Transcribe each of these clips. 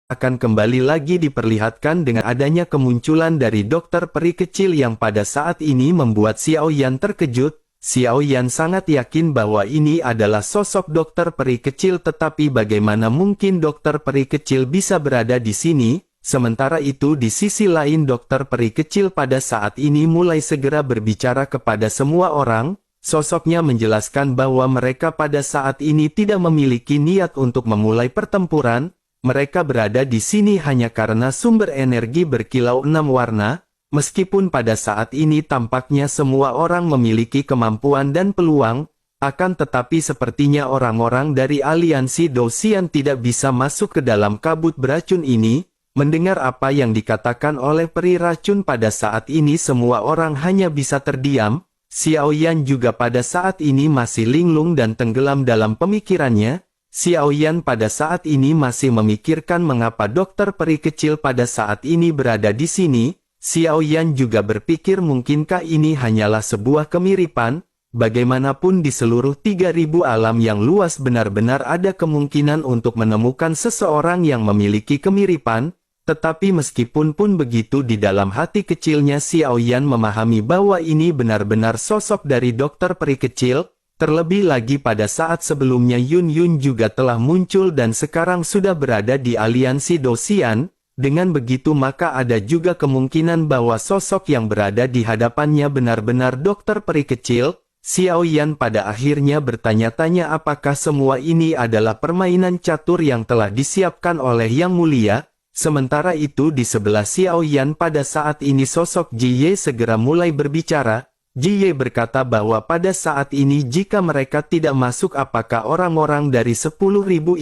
akan kembali lagi diperlihatkan dengan adanya kemunculan dari dokter peri kecil yang pada saat ini membuat Xiao Yan terkejut. Xiao Yan sangat yakin bahwa ini adalah sosok dokter peri kecil, tetapi bagaimana mungkin dokter peri kecil bisa berada di sini? Sementara itu di sisi lain dokter peri kecil pada saat ini mulai segera berbicara kepada semua orang. Sosoknya menjelaskan bahwa mereka pada saat ini tidak memiliki niat untuk memulai pertempuran. Mereka berada di sini hanya karena sumber energi berkilau 6 warna, meskipun pada saat ini tampaknya semua orang memiliki kemampuan dan peluang, akan tetapi sepertinya orang-orang dari aliansi Dou-Xian tidak bisa masuk ke dalam kabut beracun ini. Mendengar apa yang dikatakan oleh peri racun pada saat ini semua orang hanya bisa terdiam. Xiao Yan juga pada saat ini masih linglung dan tenggelam dalam pemikirannya. Xiao Yan pada saat ini masih memikirkan mengapa dokter peri kecil pada saat ini berada di sini. Xiao Yan juga berpikir mungkinkah ini hanyalah sebuah kemiripan. Bagaimanapun di seluruh 3000 alam yang luas benar-benar ada kemungkinan untuk menemukan seseorang yang memiliki kemiripan. Tetapi meskipun pun begitu di dalam hati kecilnya Xiao Yan memahami bahwa ini benar-benar sosok dari dokter peri kecil. Terlebih lagi pada saat sebelumnya Yun Yun juga telah muncul dan sekarang sudah berada di aliansi Dou-Xian. Dengan begitu maka ada juga kemungkinan bahwa sosok yang berada di hadapannya benar-benar dokter peri kecil. Xiao Yan pada akhirnya bertanya-tanya apakah semua ini adalah permainan catur yang telah disiapkan oleh Yang Mulia. Sementara itu di sebelah Xiao Yan pada saat ini sosok Ji Ye segera mulai berbicara. Ji Ye berkata bahwa pada saat ini jika mereka tidak masuk apakah orang-orang dari 10.000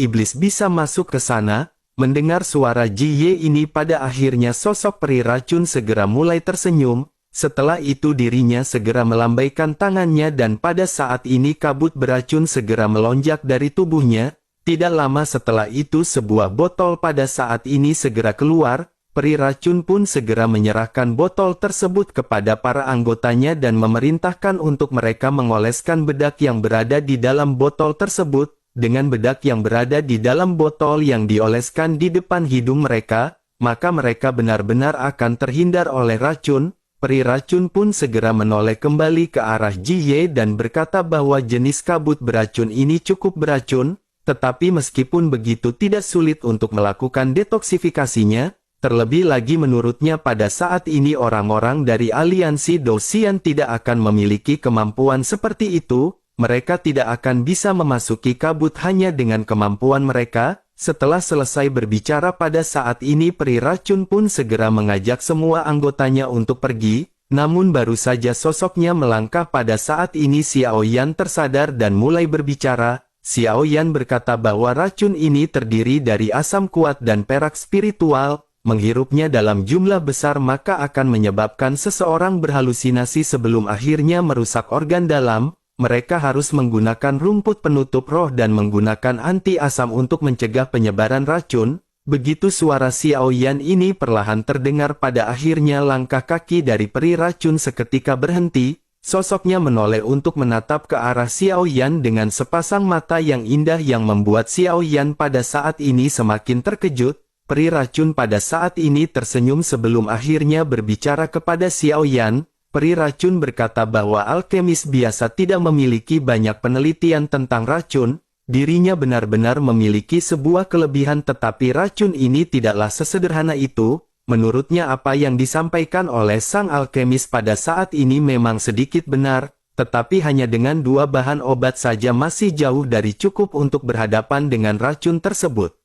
iblis bisa masuk ke sana? Mendengar suara Ji Ye ini pada akhirnya sosok peri racun segera mulai tersenyum. Setelah itu dirinya segera melambaikan tangannya dan pada saat ini kabut beracun segera melonjak dari tubuhnya. Tidak lama setelah itu sebuah botol pada saat ini segera keluar. Peri racun pun segera menyerahkan botol tersebut kepada para anggotanya dan memerintahkan untuk mereka mengoleskan bedak yang berada di dalam botol tersebut. Dengan bedak yang berada di dalam botol yang dioleskan di depan hidung mereka, maka mereka benar-benar akan terhindar oleh racun. Peri racun pun segera menoleh kembali ke arah Ji Ye dan berkata bahwa jenis kabut beracun ini cukup beracun, tetapi meskipun begitu tidak sulit untuk melakukan detoksifikasinya. Terlebih lagi menurutnya pada saat ini orang-orang dari aliansi Dou-Xian tidak akan memiliki kemampuan seperti itu. Mereka tidak akan bisa memasuki kabut hanya dengan kemampuan mereka. Setelah selesai berbicara pada saat ini peri racun pun segera mengajak semua anggotanya untuk pergi. Namun baru saja sosoknya melangkah pada saat ini Xiao Yan tersadar dan mulai berbicara. Xiao Yan berkata bahwa racun ini terdiri dari asam kuat dan perak spiritual. Menghirupnya dalam jumlah besar maka akan menyebabkan seseorang berhalusinasi sebelum akhirnya merusak organ dalam. Mereka harus menggunakan rumput penutup roh dan menggunakan anti asam untuk mencegah penyebaran racun. Begitu suara Xiao Yan ini perlahan terdengar pada akhirnya langkah kaki dari peri racun seketika berhenti. Sosoknya menoleh untuk menatap ke arah Xiao Yan dengan sepasang mata yang indah yang membuat Xiao Yan pada saat ini semakin terkejut. Peri racun pada saat ini tersenyum sebelum akhirnya berbicara kepada Xiao Yan. Peri racun berkata bahwa alkemis biasa tidak memiliki banyak penelitian tentang racun. Dirinya benar-benar memiliki sebuah kelebihan tetapi racun ini tidaklah sesederhana itu. Menurutnya apa yang disampaikan oleh sang alkemis pada saat ini memang sedikit benar. Tetapi hanya dengan 2 bahan obat saja masih jauh dari cukup untuk berhadapan dengan racun tersebut.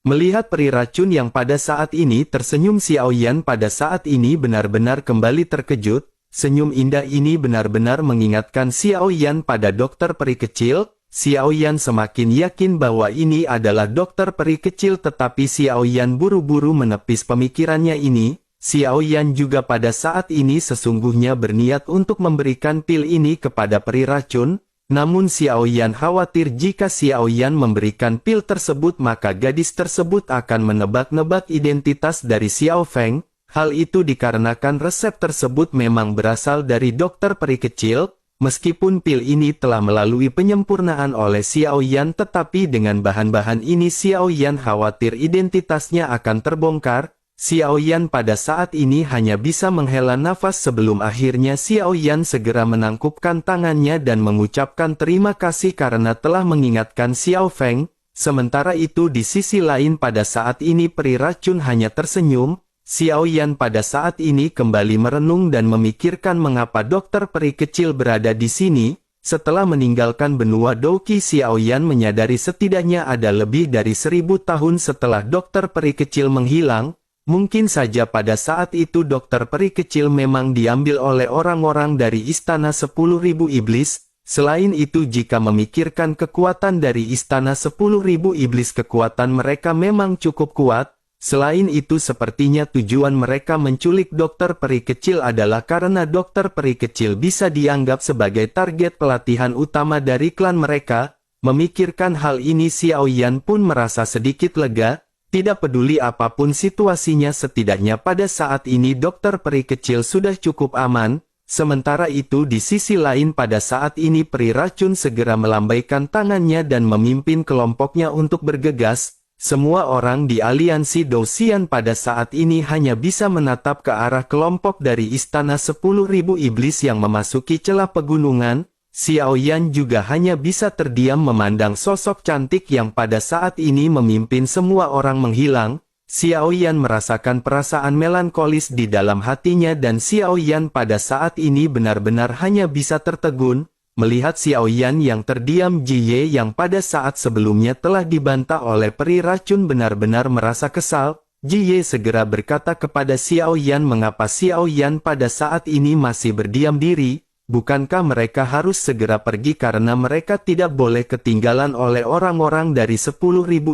Melihat peri racun yang pada saat ini tersenyum Xiao Yan pada saat ini benar-benar kembali terkejut. Senyum indah ini benar-benar mengingatkan Xiao Yan pada dokter peri kecil. Xiao Yan semakin yakin bahwa ini adalah dokter peri kecil tetapi Xiao Yan buru-buru menepis pemikirannya ini. Xiao Yan juga pada saat ini sesungguhnya berniat untuk memberikan pil ini kepada peri racun. Namun Xiao Yan khawatir jika Xiao Yan memberikan pil tersebut maka gadis tersebut akan menebak-nebak identitas dari Xiao Feng. Hal itu dikarenakan resep tersebut memang berasal dari dokter peri kecil. Meskipun pil ini telah melalui penyempurnaan oleh Xiao Yan, tetapi dengan bahan-bahan ini Xiao Yan khawatir identitasnya akan terbongkar. Xiao Yan pada saat ini hanya bisa menghela nafas sebelum akhirnya Xiao Yan segera menangkupkan tangannya dan mengucapkan terima kasih karena telah mengingatkan Xiao Feng. Sementara itu di sisi lain pada saat ini peri racun hanya tersenyum. Xiao Yan pada saat ini kembali merenung dan memikirkan mengapa dokter peri kecil berada di sini. Setelah meninggalkan benua Douqi, Xiao Yan menyadari setidaknya ada lebih dari 1000 tahun setelah dokter peri kecil menghilang. Mungkin saja pada saat itu dokter peri kecil memang diambil oleh orang-orang dari Istana 10.000 Iblis. Selain itu, jika memikirkan kekuatan dari Istana 10.000 Iblis, kekuatan mereka memang cukup kuat. Selain itu, sepertinya tujuan mereka menculik dokter peri kecil adalah karena dokter peri kecil bisa dianggap sebagai target pelatihan utama dari klan mereka. Memikirkan hal ini, Xiao Yan pun merasa sedikit lega. Tidak peduli apapun situasinya, setidaknya pada saat ini dokter peri kecil sudah cukup aman. Sementara itu di sisi lain pada saat ini peri racun segera melambaikan tangannya dan memimpin kelompoknya untuk bergegas. Semua orang di aliansi Douxian pada saat ini hanya bisa menatap ke arah kelompok dari Istana 10.000 Iblis yang memasuki celah pegunungan. Xiao Yan juga hanya bisa terdiam memandang sosok cantik yang pada saat ini memimpin semua orang menghilang. Xiao Yan merasakan perasaan melankolis di dalam hatinya dan Xiao Yan pada saat ini benar-benar hanya bisa tertegun. Melihat Xiao Yan yang terdiam, Ji Ye yang pada saat sebelumnya telah dibantah oleh peri racun benar-benar merasa kesal. Ji Ye segera berkata kepada Xiao Yan, mengapa Xiao Yan pada saat ini masih berdiam diri? Bukankah mereka harus segera pergi karena mereka tidak boleh ketinggalan oleh orang-orang dari 10.000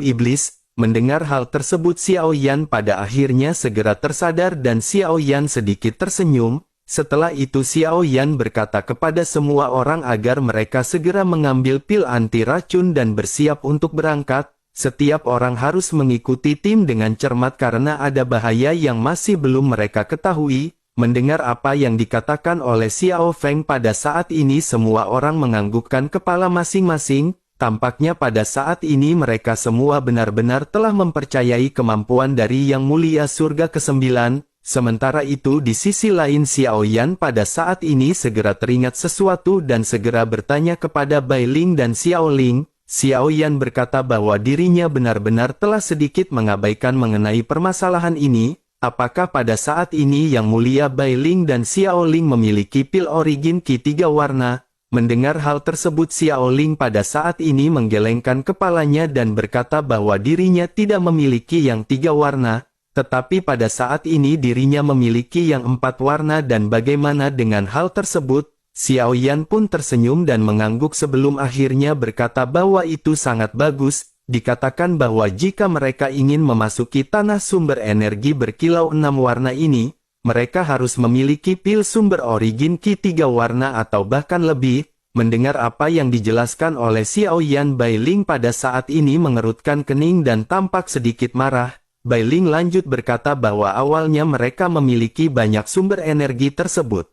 Iblis? Mendengar hal tersebut, Xiao Yan pada akhirnya segera tersadar dan Xiao Yan sedikit tersenyum. Setelah itu Xiao Yan berkata kepada semua orang agar mereka segera mengambil pil anti racun dan bersiap untuk berangkat. Setiap orang harus mengikuti tim dengan cermat karena ada bahaya yang masih belum mereka ketahui. Mendengar apa yang dikatakan oleh Xiao Feng pada saat ini semua orang menganggukkan kepala masing-masing. Tampaknya pada saat ini mereka semua benar-benar telah mempercayai kemampuan dari Yang Mulia Surga ke-9. Sementara itu di sisi lain Xiao Yan pada saat ini segera teringat sesuatu dan segera bertanya kepada Bai Ling dan Xiao Ling. Xiao Yan berkata bahwa dirinya benar-benar telah sedikit mengabaikan mengenai permasalahan ini. Apakah pada saat ini Yang Mulia Bai Ling dan Xiao Ling memiliki pil origin Qi 3 warna? Mendengar hal tersebut Xiao Ling pada saat ini menggelengkan kepalanya dan berkata bahwa dirinya tidak memiliki yang 3 warna. Tetapi pada saat ini dirinya memiliki yang 4 warna dan bagaimana dengan hal tersebut? Xiao Yan pun tersenyum dan mengangguk sebelum akhirnya berkata bahwa itu sangat bagus. Dikatakan bahwa jika mereka ingin memasuki tanah sumber energi berkilau 6 warna ini, mereka harus memiliki pil sumber origin Qi 3 warna atau bahkan lebih. Mendengar apa yang dijelaskan oleh Xiao Yan, Bai Ling pada saat ini mengerutkan kening dan tampak sedikit marah. Bai Ling lanjut berkata bahwa awalnya mereka memiliki banyak sumber energi tersebut.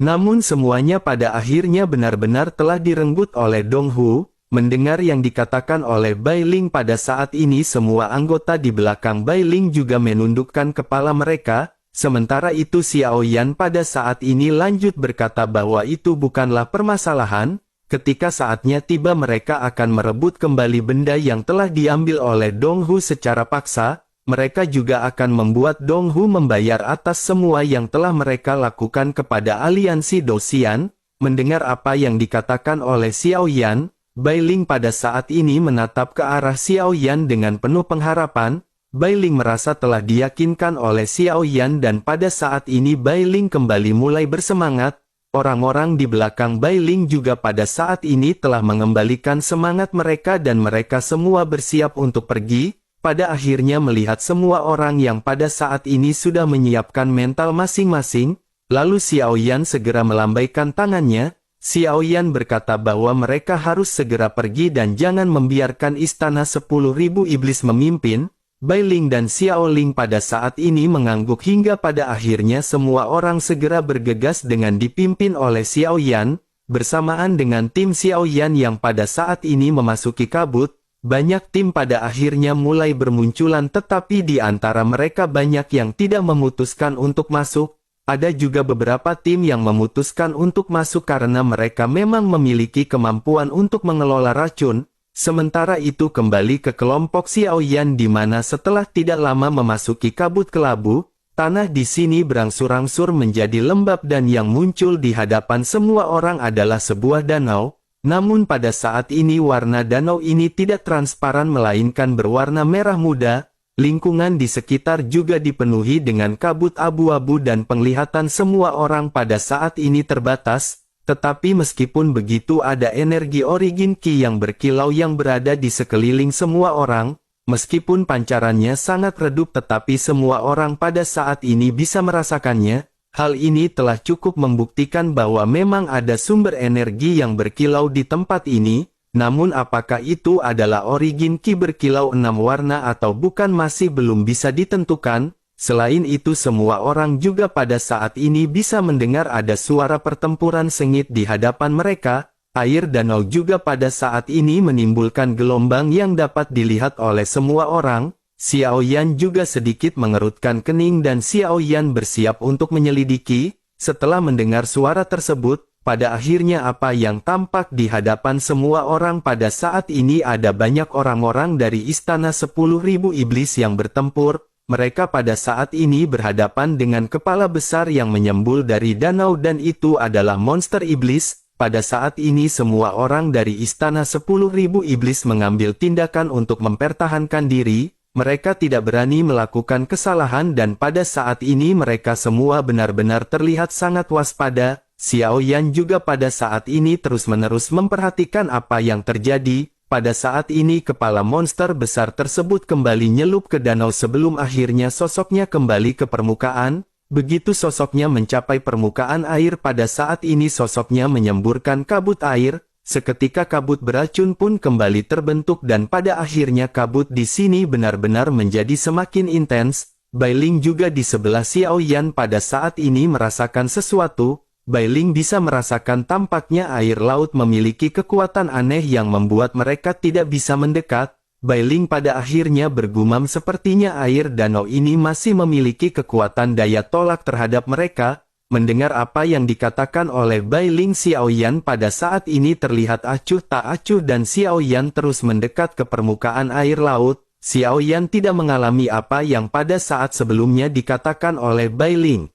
Namun semuanya pada akhirnya benar-benar telah direnggut oleh Dong Hu. Mendengar yang dikatakan oleh Bai Ling pada saat ini semua anggota di belakang Bai Ling juga menundukkan kepala mereka. Sementara itu Xiao Yan pada saat ini lanjut berkata bahwa itu bukanlah permasalahan. Ketika saatnya tiba mereka akan merebut kembali benda yang telah diambil oleh Dong Hu secara paksa. Mereka juga akan membuat Dong Hu membayar atas semua yang telah mereka lakukan kepada aliansi Douxian. Mendengar apa yang dikatakan oleh Xiao Yan, Bai Ling pada saat ini menatap ke arah Xiao Yan dengan penuh pengharapan. Bai Ling merasa telah diyakinkan oleh Xiao Yan dan pada saat ini Bai Ling kembali mulai bersemangat. Orang-orang di belakang Bai Ling juga pada saat ini telah mengembalikan semangat mereka dan mereka semua bersiap untuk pergi. Pada akhirnya melihat semua orang yang pada saat ini sudah menyiapkan mental masing-masing, lalu Xiao Yan segera melambaikan tangannya. Xiao Yan berkata bahwa mereka harus segera pergi dan jangan membiarkan Istana 10.000 Iblis memimpin. Bai Ling dan Xiao Ling pada saat ini mengangguk hingga pada akhirnya semua orang segera bergegas dengan dipimpin oleh Xiao Yan. bersamaan dengan tim Xiaoyan yang pada saat ini memasuki kabut, banyak tim pada akhirnya mulai bermunculan tetapi di antara mereka banyak yang tidak memutuskan untuk masuk. Ada juga beberapa tim yang memutuskan untuk masuk karena mereka memang memiliki kemampuan untuk mengelola racun. Sementara itu kembali ke kelompok Xiaoyan di mana setelah tidak lama memasuki kabut kelabu, tanah di sini berangsur-angsur menjadi lembab dan yang muncul di hadapan semua orang adalah sebuah danau. Namun pada saat ini warna danau ini tidak transparan melainkan berwarna merah muda. Lingkungan di sekitar juga dipenuhi dengan kabut abu-abu dan penglihatan semua orang pada saat ini terbatas. Tetapi meskipun begitu ada energi origin Qi yang berkilau yang berada di sekeliling semua orang. Meskipun pancarannya sangat redup tetapi semua orang pada saat ini bisa merasakannya. Hal ini telah cukup membuktikan bahwa memang ada sumber energi yang berkilau di tempat ini. Namun apakah itu adalah origin Qi berkilau 6 warna atau bukan masih belum bisa ditentukan. Selain itu semua orang juga pada saat ini bisa mendengar ada suara pertempuran sengit di hadapan mereka. Air danau juga pada saat ini menimbulkan gelombang yang dapat dilihat oleh semua orang. Xiaoyan juga sedikit mengerutkan kening dan Xiaoyan bersiap untuk menyelidiki. Setelah mendengar suara tersebut, pada akhirnya apa yang tampak di hadapan semua orang pada saat ini ada banyak orang-orang dari istana 10.000 iblis yang bertempur. Mereka pada saat ini berhadapan dengan kepala besar yang menyembul dari danau dan itu adalah monster iblis. Pada saat ini semua orang dari istana 10.000 iblis mengambil tindakan untuk mempertahankan diri. Mereka tidak berani melakukan kesalahan dan pada saat ini mereka semua benar-benar terlihat sangat waspada. Xiaoyan juga pada saat ini terus-menerus memperhatikan apa yang terjadi. Pada saat ini kepala monster besar tersebut kembali nyelup ke danau sebelum akhirnya sosoknya kembali ke permukaan. Begitu sosoknya mencapai permukaan air pada saat ini sosoknya menyemburkan kabut air. Seketika kabut beracun pun kembali terbentuk dan pada akhirnya kabut di sini benar-benar menjadi semakin intens. Bailing juga di sebelah Xiaoyan pada saat ini merasakan sesuatu. Bailing bisa merasakan tampaknya air laut memiliki kekuatan aneh yang membuat mereka tidak bisa mendekat. Bailing pada akhirnya bergumam sepertinya air danau ini masih memiliki kekuatan daya tolak terhadap mereka. Mendengar apa yang dikatakan oleh Bailing, Xiaoyan pada saat ini terlihat acuh tak acuh dan Xiaoyan terus mendekat ke permukaan air laut. Xiaoyan tidak mengalami apa yang pada saat sebelumnya dikatakan oleh Bailing.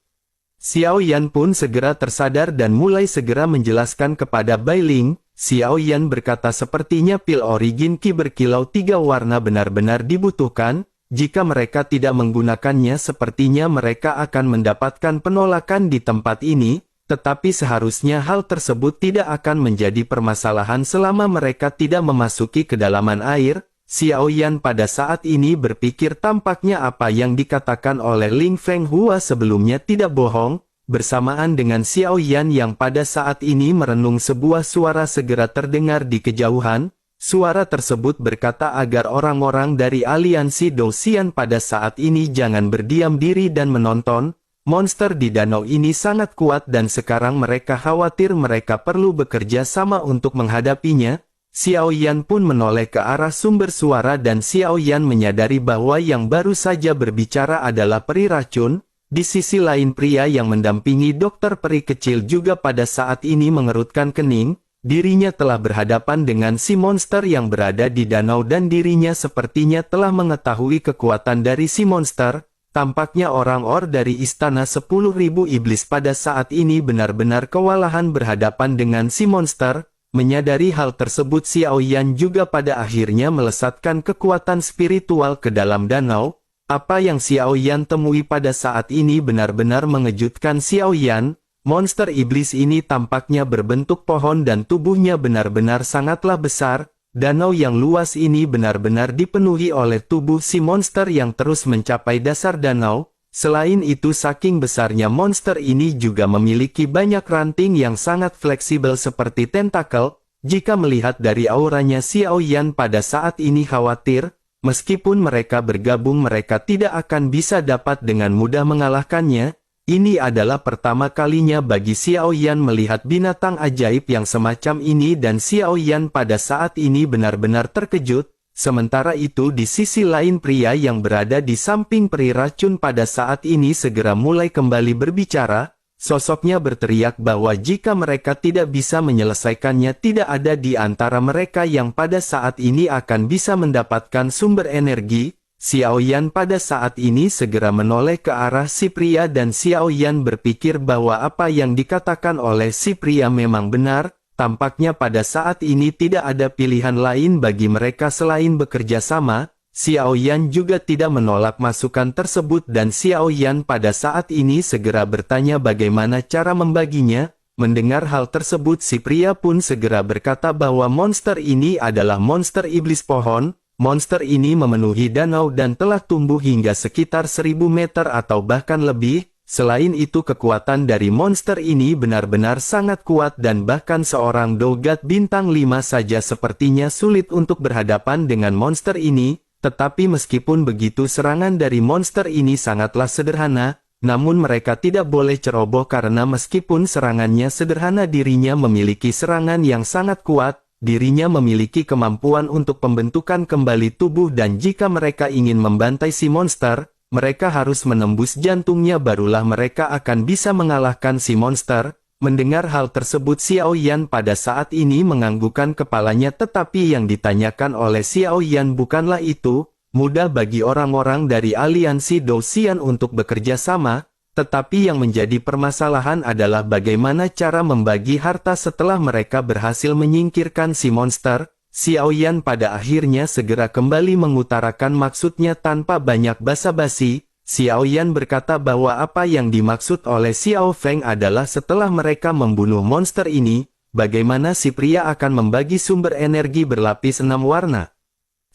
Xiaoyan pun segera tersadar dan mulai segera menjelaskan kepada Bailing. Xiaoyan berkata sepertinya pil origin Qi berkilau 3 warna benar-benar dibutuhkan. Jika mereka tidak menggunakannya sepertinya mereka akan mendapatkan penolakan di tempat ini. Tetapi seharusnya hal tersebut tidak akan menjadi permasalahan selama mereka tidak memasuki kedalaman air. Xiaoyan pada saat ini berpikir tampaknya apa yang dikatakan oleh Ling Fenghua sebelumnya tidak bohong. Bersamaan dengan Xiaoyan yang pada saat ini merenung sebuah suara segera terdengar di kejauhan. Suara tersebut berkata agar orang-orang dari aliansi Douxian pada saat ini jangan berdiam diri dan menonton. Monster di danau ini sangat kuat dan sekarang mereka khawatir mereka perlu bekerja sama untuk menghadapinya. Xiaoyan pun menoleh ke arah sumber suara dan Xiaoyan menyadari bahwa yang baru saja berbicara adalah peri racun. Di sisi lain pria yang mendampingi dokter peri kecil juga pada saat ini mengerutkan kening. Dirinya telah berhadapan dengan si monster yang berada di danau dan dirinya sepertinya telah mengetahui kekuatan dari si monster. Tampaknya orang-orang dari istana 10.000 iblis pada saat ini benar-benar kewalahan berhadapan dengan si monster. Menyadari hal tersebut Xiaoyan juga pada akhirnya melesatkan kekuatan spiritual ke dalam danau. Apa yang Xiaoyan temui pada saat ini benar-benar mengejutkan Xiaoyan. Monster iblis ini tampaknya berbentuk pohon dan tubuhnya benar-benar sangatlah besar. Danau yang luas ini benar-benar dipenuhi oleh tubuh si monster yang terus mencapai dasar danau. Selain itu saking besarnya monster ini juga memiliki banyak ranting yang sangat fleksibel seperti tentakel. Jika melihat dari auranya Xiaoyan pada saat ini khawatir, meskipun mereka bergabung mereka tidak akan bisa dapat dengan mudah mengalahkannya. Ini adalah pertama kalinya bagi Xiao Yan melihat binatang ajaib yang semacam ini dan Xiao Yan pada saat ini benar-benar terkejut. Sementara itu di sisi lain pria yang berada di samping peri racun pada saat ini segera mulai kembali berbicara. Sosoknya berteriak bahwa jika mereka tidak bisa menyelesaikannya tidak ada di antara mereka yang pada saat ini akan bisa mendapatkan sumber energi. Xiao Yan pada saat ini segera menoleh ke arah si pria dan Xiao Yan berpikir bahwa apa yang dikatakan oleh si pria memang benar. Tampaknya pada saat ini tidak ada pilihan lain bagi mereka selain bekerja sama. Xiao Yan juga tidak menolak masukan tersebut dan Xiao Yan pada saat ini segera bertanya bagaimana cara membaginya. Mendengar hal tersebut si pria pun segera berkata bahwa monster ini adalah monster iblis pohon. Monster ini memenuhi danau dan telah tumbuh hingga sekitar 1000 meter atau bahkan lebih. Selain itu kekuatan dari monster ini benar-benar sangat kuat dan bahkan seorang Dogat bintang 5 saja sepertinya sulit untuk berhadapan dengan monster ini. Tetapi meskipun begitu serangan dari monster ini sangatlah sederhana, namun mereka tidak boleh ceroboh karena meskipun serangannya sederhana dirinya memiliki serangan yang sangat kuat. Dirinya memiliki kemampuan untuk pembentukan kembali tubuh dan jika mereka ingin membantai si monster, mereka harus menembus jantungnya barulah mereka akan bisa mengalahkan si monster. Mendengar hal tersebut Xiao Yan pada saat ini menganggukkan kepalanya tetapi yang ditanyakan oleh Xiao Yan bukanlah itu. Mudah bagi orang-orang dari aliansi Dou Xian untuk bekerja sama. Tetapi yang menjadi permasalahan adalah bagaimana cara membagi harta setelah mereka berhasil menyingkirkan si monster. Xiao Yan pada akhirnya segera kembali mengutarakan maksudnya tanpa banyak basa-basi. Xiao Yan berkata bahwa apa yang dimaksud oleh Xiao Feng adalah setelah mereka membunuh monster ini, bagaimana si pria akan membagi sumber energi berlapis 6 warna.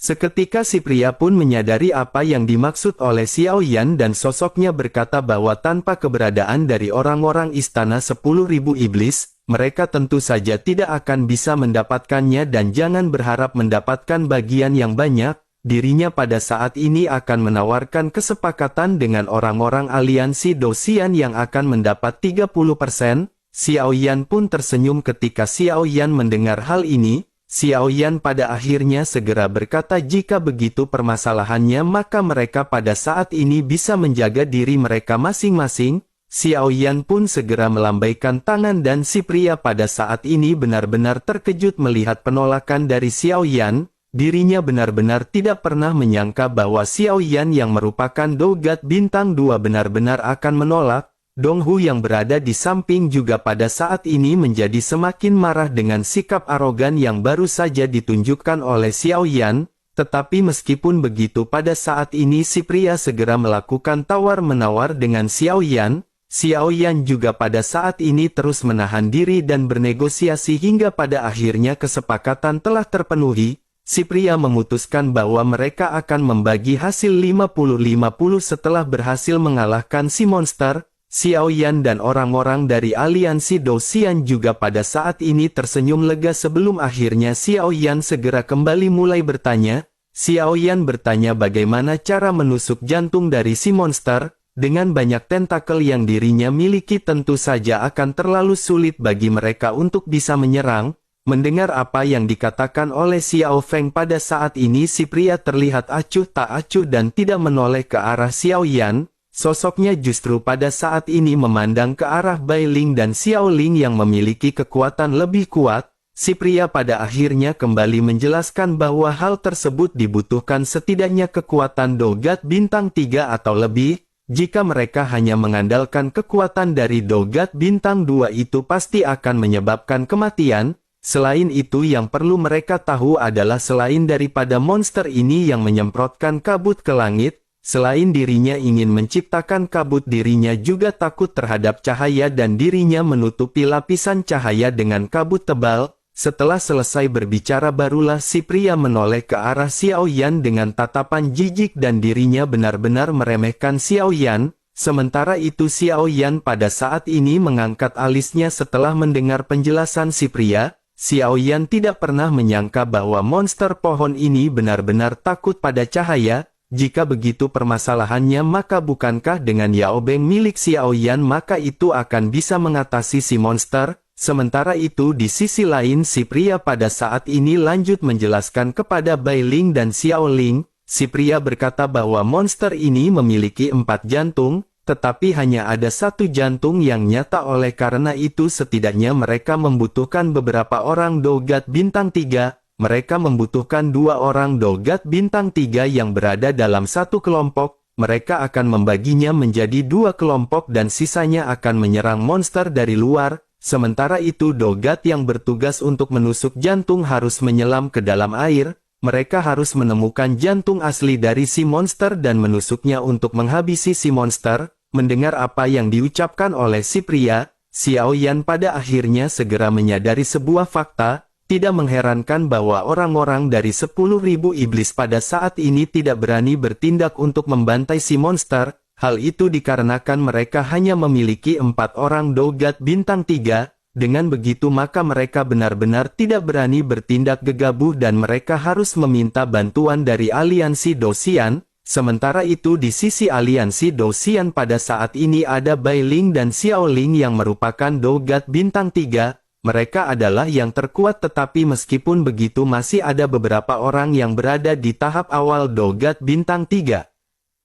Seketika si pria pun menyadari apa yang dimaksud oleh Xiao Yan dan sosoknya berkata bahwa tanpa keberadaan dari orang-orang istana 10.000 iblis, mereka tentu saja tidak akan bisa mendapatkannya dan jangan berharap mendapatkan bagian yang banyak. Dirinya pada saat ini akan menawarkan kesepakatan dengan orang-orang aliansi Dou Xian yang akan mendapat 30%. Xiao Yan pun tersenyum ketika Xiao Yan mendengar hal ini. Xiao Yan pada akhirnya segera berkata jika begitu permasalahannya maka mereka pada saat ini bisa menjaga diri mereka masing-masing. Xiao Yan pun segera melambaikan tangan dan si pria pada saat ini benar-benar terkejut melihat penolakan dari Xiao Yan. Dirinya benar-benar tidak pernah menyangka bahwa Xiao Yan yang merupakan Dogat bintang 2 benar-benar akan menolak. Dong Hu yang berada di samping juga pada saat ini menjadi semakin marah dengan sikap arogan yang baru saja ditunjukkan oleh Xiao Yan. Tetapi meskipun begitu pada saat ini si pria segera melakukan tawar-menawar dengan Xiao Yan. Xiao Yan juga pada saat ini terus menahan diri dan bernegosiasi hingga pada akhirnya kesepakatan telah terpenuhi. Si pria memutuskan bahwa mereka akan membagi hasil 50-50 setelah berhasil mengalahkan si monster. Xiao Yan dan orang-orang dari aliansi Dou Xian juga pada saat ini tersenyum lega sebelum akhirnya Xiao Yan segera kembali mulai bertanya. Xiao Yan bertanya bagaimana cara menusuk jantung dari si monster. Dengan banyak tentakel yang dirinya miliki tentu saja akan terlalu sulit bagi mereka untuk bisa menyerang. Mendengar apa yang dikatakan oleh Xiao Feng pada saat ini si pria terlihat acuh tak acuh dan tidak menoleh ke arah Xiao Yan. Sosoknya justru pada saat ini memandang ke arah Bai Ling dan Xiao Ling yang memiliki kekuatan lebih kuat. Si pria pada akhirnya kembali menjelaskan bahwa hal tersebut dibutuhkan setidaknya kekuatan Dogat bintang 3 atau lebih. Jika mereka hanya mengandalkan kekuatan dari Dogat bintang 2 itu pasti akan menyebabkan kematian. Selain itu yang perlu mereka tahu adalah selain daripada monster ini yang menyemprotkan kabut ke langit, selain dirinya ingin menciptakan kabut dirinya juga takut terhadap cahaya dan dirinya menutupi lapisan cahaya dengan kabut tebal. Setelah selesai berbicara barulah si pria menoleh ke arah Xiao Yan dengan tatapan jijik dan dirinya benar-benar meremehkan Xiao Yan. Sementara itu Xiao Yan pada saat ini mengangkat alisnya setelah mendengar penjelasan si pria. Xiao Yan tidak pernah menyangka bahwa monster pohon ini benar-benar takut pada cahaya. jika begitu permasalahannya maka bukankah dengan Yao Beng milik Xiao Yan maka itu akan bisa mengatasi si monster? Sementara itu di sisi lain si pria pada saat ini lanjut menjelaskan kepada Bai Ling dan Xiao Ling. Si pria berkata bahwa monster ini memiliki 4 jantung, tetapi hanya ada 1 jantung yang nyata oleh karena itu setidaknya mereka membutuhkan beberapa orang Dogat bintang 3, mereka membutuhkan 2 orang Dogat bintang 3 yang berada dalam satu kelompok, mereka akan membaginya menjadi 2 kelompok dan sisanya akan menyerang monster dari luar, sementara itu Dogat yang bertugas untuk menusuk jantung harus menyelam ke dalam air. Mereka harus menemukan jantung asli dari si monster dan menusuknya untuk menghabisi si monster. Mendengar apa yang diucapkan oleh si pria, Xiao Yan pada akhirnya segera menyadari sebuah fakta. Tidak mengherankan bahwa orang-orang dari 10.000 iblis pada saat ini tidak berani bertindak untuk membantai si monster. Hal itu dikarenakan mereka hanya memiliki 4 orang Dogat bintang 3. Dengan begitu maka mereka benar-benar tidak berani bertindak gegabah dan mereka harus meminta bantuan dari aliansi Dosian. Sementara itu di sisi aliansi Dosian pada saat ini ada Bai Ling dan Xiao Ling yang merupakan Dogat bintang 3. Mereka adalah yang terkuat tetapi meskipun begitu masih ada beberapa orang yang berada di tahap awal Dogat bintang 3.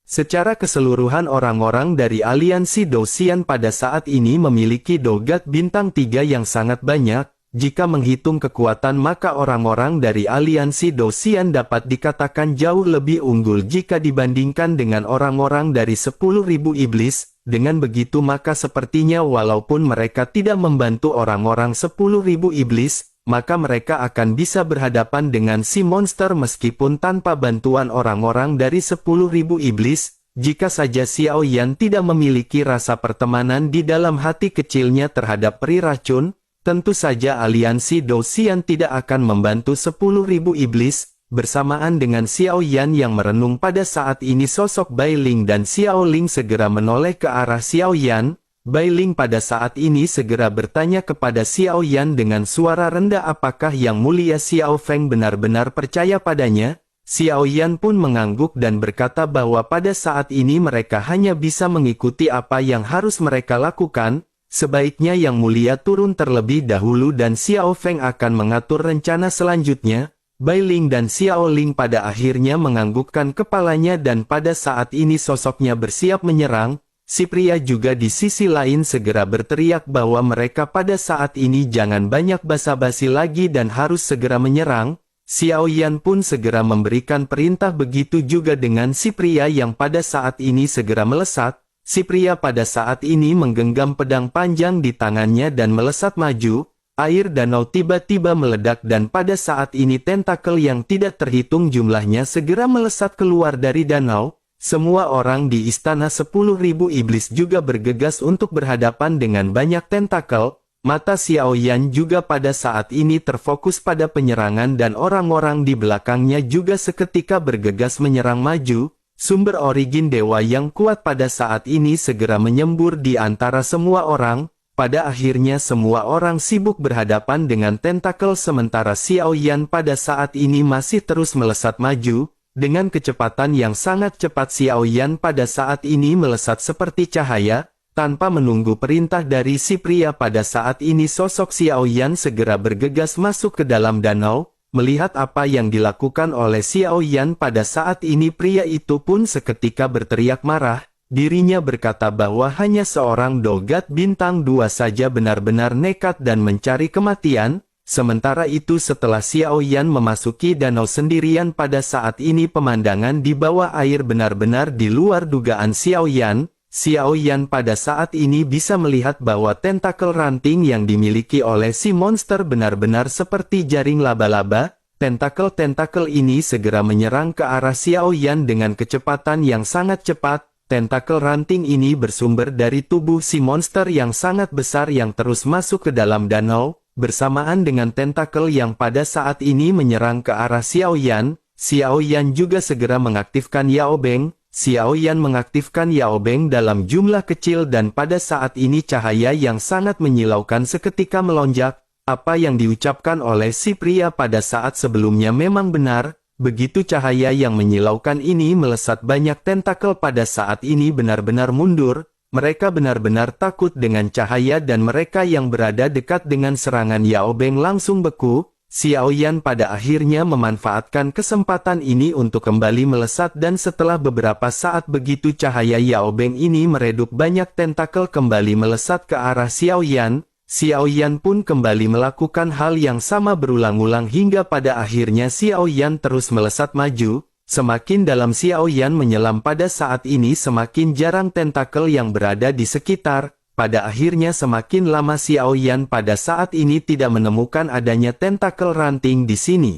Secara keseluruhan orang-orang dari aliansi Dosian pada saat ini memiliki Dogat bintang 3 yang sangat banyak. Jika menghitung kekuatan maka orang-orang dari aliansi Dosian dapat dikatakan jauh lebih unggul jika dibandingkan dengan orang-orang dari 10.000 iblis. Dengan begitu maka sepertinya walaupun mereka tidak membantu orang-orang 10.000 iblis, maka mereka akan bisa berhadapan dengan si monster meskipun tanpa bantuan orang-orang dari 10.000 iblis. Jika saja Xiao Yan tidak memiliki rasa pertemanan di dalam hati kecilnya terhadap peri racun, tentu saja aliansi Dosian tidak akan membantu 10.000 iblis. Bersamaan dengan Xiao Yan yang merenung pada saat ini sosok Bai Ling dan Xiao Ling segera menoleh ke arah Xiao Yan. Bai Ling pada saat ini segera bertanya kepada Xiao Yan dengan suara rendah apakah Yang Mulia Xiao Feng benar-benar percaya padanya. Xiao Yan pun mengangguk dan berkata bahwa pada saat ini mereka hanya bisa mengikuti apa yang harus mereka lakukan. Sebaiknya Yang Mulia turun terlebih dahulu dan Xiao Feng akan mengatur rencana selanjutnya. Bai Ling dan Xiao Ling pada akhirnya menganggukkan kepalanya dan pada saat ini sosoknya bersiap menyerang. Si pria juga di sisi lain segera berteriak bahwa mereka pada saat ini jangan banyak basa-basi lagi dan harus segera menyerang. Xiao Yan pun segera memberikan perintah begitu juga dengan si pria yang pada saat ini segera melesat. Si pria pada saat ini menggenggam pedang panjang di tangannya dan melesat maju. Air danau tiba-tiba meledak dan pada saat ini tentakel yang tidak terhitung jumlahnya segera melesat keluar dari danau. Semua orang di istana 10.000 iblis juga bergegas untuk berhadapan dengan banyak tentakel. Mata Xiao Yan juga pada saat ini terfokus pada penyerangan dan orang-orang di belakangnya juga seketika bergegas menyerang maju. Sumber origin dewa yang kuat pada saat ini segera menyembur di antara semua orang. Pada akhirnya semua orang sibuk berhadapan dengan tentakel sementara Xiao Yan pada saat ini masih terus melesat maju. Dengan kecepatan yang sangat cepat Xiao Yan pada saat ini melesat seperti cahaya. Tanpa menunggu perintah dari si pria pada saat ini sosok Xiao Yan segera bergegas masuk ke dalam danau. Melihat apa yang dilakukan oleh Xiao Yan pada saat ini pria itu pun seketika berteriak marah. Dirinya berkata bahwa hanya seorang Dogat bintang 2 saja benar-benar nekat dan mencari kematian. Sementara itu setelah Xiao Yan memasuki danau sendirian pada saat ini pemandangan di bawah air benar-benar di luar dugaan Xiao Yan. Xiao Yan pada saat ini bisa melihat bahwa tentakel ranting yang dimiliki oleh si monster benar-benar seperti jaring laba-laba. Tentakel-tentakel ini segera menyerang ke arah Xiao Yan dengan kecepatan yang sangat cepat. Tentakel ranting ini bersumber dari tubuh si monster yang sangat besar yang terus masuk ke dalam danau. Bersamaan dengan tentakel yang pada saat ini menyerang ke arah Xiao Yan, Xiao Yan juga segera mengaktifkan Yao Beng. Xiao Yan mengaktifkan Yao Beng dalam jumlah kecil dan pada saat ini cahaya yang sangat menyilaukan seketika melonjak. Apa yang diucapkan oleh si pria pada saat sebelumnya memang benar. begitu cahaya yang menyilaukan ini melesat, banyak tentakel pada saat ini benar-benar mundur. Mereka benar-benar takut dengan cahaya dan mereka yang berada dekat dengan serangan Yao Beng langsung beku. Xiao Yan pada akhirnya memanfaatkan kesempatan ini untuk kembali melesat dan setelah beberapa saat begitu cahaya Yao Beng ini meredup, banyak tentakel kembali melesat ke arah Xiao Yan. Xiao Yan pun kembali melakukan hal yang sama berulang-ulang hingga pada akhirnya Xiao Yan terus melesat maju. Semakin dalam Xiao Yan menyelam pada saat ini semakin jarang tentakel yang berada di sekitar. Pada akhirnya semakin lama Xiao Yan pada saat ini tidak menemukan adanya tentakel ranting di sini.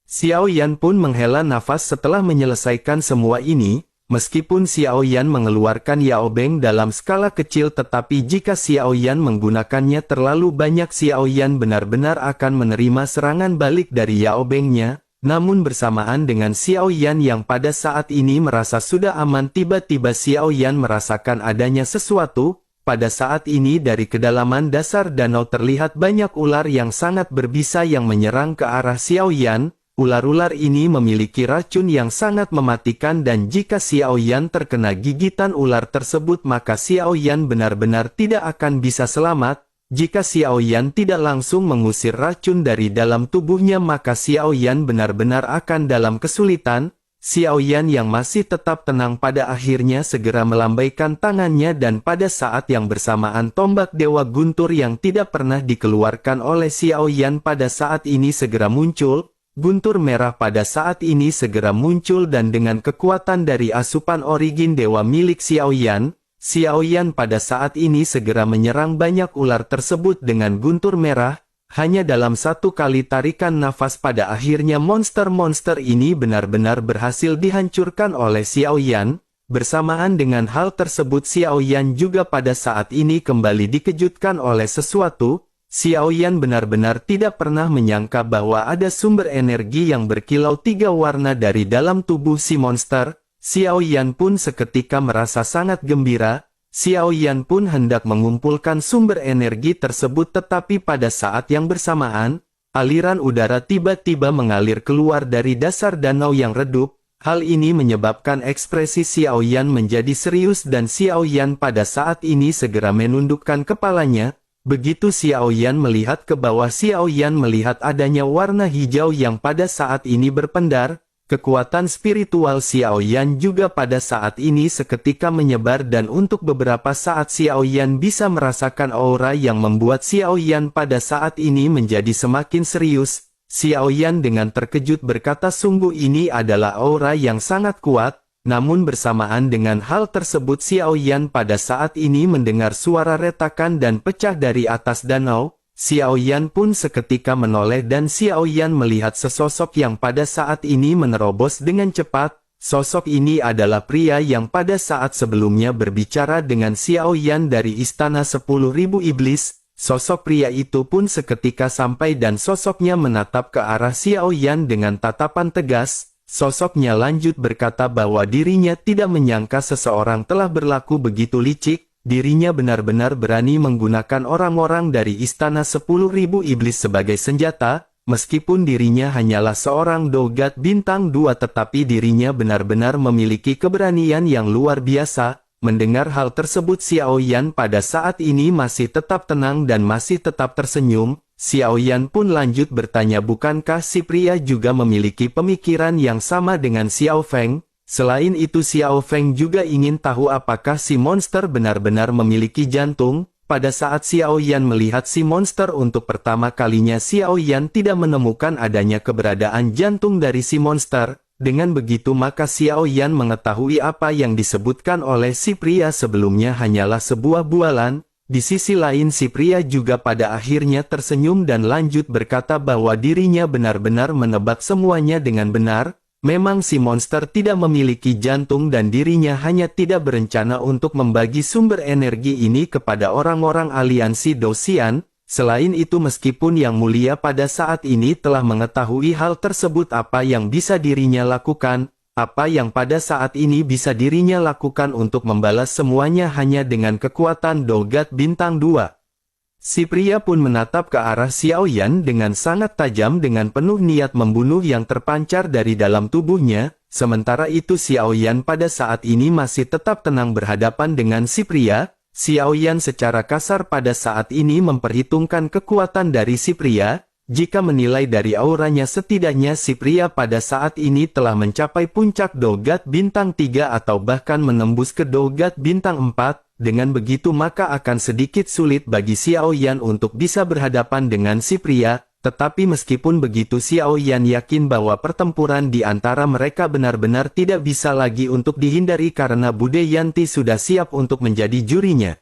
Xiao Yan pun menghela nafas setelah menyelesaikan semua ini. Meskipun Xiao Yan mengeluarkan Yao Beng dalam skala kecil, tetapi jika Xiao Yan menggunakannya terlalu banyak, Xiao Yan benar-benar akan menerima serangan balik dari Yao Beng-nya. Namun bersamaan dengan Xiao Yan yang pada saat ini merasa sudah aman, tiba-tiba Xiao Yan merasakan adanya sesuatu. Pada saat ini dari kedalaman dasar danau terlihat banyak ular yang sangat berbisa yang menyerang ke arah Xiao Yan. Ular-ular ini memiliki racun yang sangat mematikan dan jika Xiao Yan terkena gigitan ular tersebut maka Xiao Yan benar-benar tidak akan bisa selamat. Jika Xiao Yan tidak langsung mengusir racun dari dalam tubuhnya maka Xiao Yan benar-benar akan dalam kesulitan. Xiao Yan yang masih tetap tenang pada akhirnya segera melambaikan tangannya dan pada saat yang bersamaan tombak Dewa Guntur yang tidak pernah dikeluarkan oleh Xiao Yan pada saat ini segera muncul. Guntur merah pada saat ini segera muncul dan dengan kekuatan dari asupan origin dewa milik Xiao Yan, Xiao Yan pada saat ini segera menyerang banyak ular tersebut dengan guntur merah. Hanya dalam satu kali tarikan nafas pada akhirnya monster-monster ini benar-benar berhasil dihancurkan oleh Xiao Yan. Bersamaan dengan hal tersebut Xiao Yan juga pada saat ini kembali dikejutkan oleh sesuatu. Xiao Yan benar-benar tidak pernah menyangka bahwa ada sumber energi yang berkilau 3 warna dari dalam tubuh si monster. Xiao Yan pun seketika merasa sangat gembira. Xiao Yan pun hendak mengumpulkan sumber energi tersebut tetapi pada saat yang bersamaan, aliran udara tiba-tiba mengalir keluar dari dasar danau yang redup. Hal ini menyebabkan ekspresi Xiao Yan menjadi serius dan Xiao Yan pada saat ini segera menundukkan kepalanya. Begitu Xiao Yan melihat ke bawah, Xiao Yan melihat adanya warna hijau yang pada saat ini berpendar. Kekuatan spiritual Xiao Yan juga pada saat ini seketika menyebar dan untuk beberapa saat Xiao Yan bisa merasakan aura yang membuat Xiao Yan pada saat ini menjadi semakin serius. Xiao Yan dengan terkejut berkata, sungguh ini adalah aura yang sangat kuat. Namun bersamaan dengan hal tersebut Xiao Yan pada saat ini mendengar suara retakan dan pecah dari atas danau. Xiao Yan pun seketika menoleh dan Xiao Yan melihat sesosok yang pada saat ini menerobos dengan cepat. Sosok ini adalah pria yang pada saat sebelumnya berbicara dengan Xiao Yan dari Istana 10.000 Iblis. Sosok pria itu pun seketika sampai dan sosoknya menatap ke arah Xiao Yan dengan tatapan tegas. Sosoknya lanjut berkata bahwa dirinya tidak menyangka seseorang telah berlaku begitu licik. Dirinya benar-benar berani menggunakan orang-orang dari Istana 10.000 Iblis sebagai senjata, meskipun dirinya hanyalah seorang dogat bintang 2 tetapi dirinya benar-benar memiliki keberanian yang luar biasa. Mendengar hal tersebut Xiao Yan pada saat ini masih tetap tenang dan masih tetap tersenyum. Xiao Yan pun lanjut bertanya, bukankah si pria juga memiliki pemikiran yang sama dengan Xiao Feng? Selain itu Xiao Feng juga ingin tahu apakah si monster benar-benar memiliki jantung. Pada saat Xiao Yan melihat si monster untuk pertama kalinya Xiao Yan tidak menemukan adanya keberadaan jantung dari si monster. Dengan begitu maka Xiao Yan mengetahui apa yang disebutkan oleh si pria sebelumnya hanyalah sebuah bualan. Di sisi lain si pria juga pada akhirnya tersenyum dan lanjut berkata bahwa dirinya benar-benar menebak semuanya dengan benar. Memang si monster tidak memiliki jantung dan dirinya hanya tidak berencana untuk membagi sumber energi ini kepada orang-orang aliansi Dosian. Selain itu meskipun Yang Mulia pada saat ini telah mengetahui hal tersebut, apa yang bisa dirinya lakukan, apa yang pada saat ini bisa dirinya lakukan untuk membalas semuanya hanya dengan kekuatan dogat bintang 2. Si pria pun menatap ke arah Xiao Yan dengan sangat tajam dengan penuh niat membunuh yang terpancar dari dalam tubuhnya. Sementara itu Xiao Yan pada saat ini masih tetap tenang berhadapan dengan si pria. Xiao Yan secara kasar pada saat ini memperhitungkan kekuatan dari si pria. Jika menilai dari auranya setidaknya si pria pada saat ini telah mencapai puncak Dogat Bintang 3 atau bahkan menembus ke Dogat Bintang 4. Dengan begitu maka akan sedikit sulit bagi Xiao Yan untuk bisa berhadapan dengan si pria. Tetapi meskipun begitu Xiao Yan yakin bahwa pertempuran di antara mereka benar-benar tidak bisa lagi untuk dihindari karena Bude Yanti sudah siap untuk menjadi jurinya.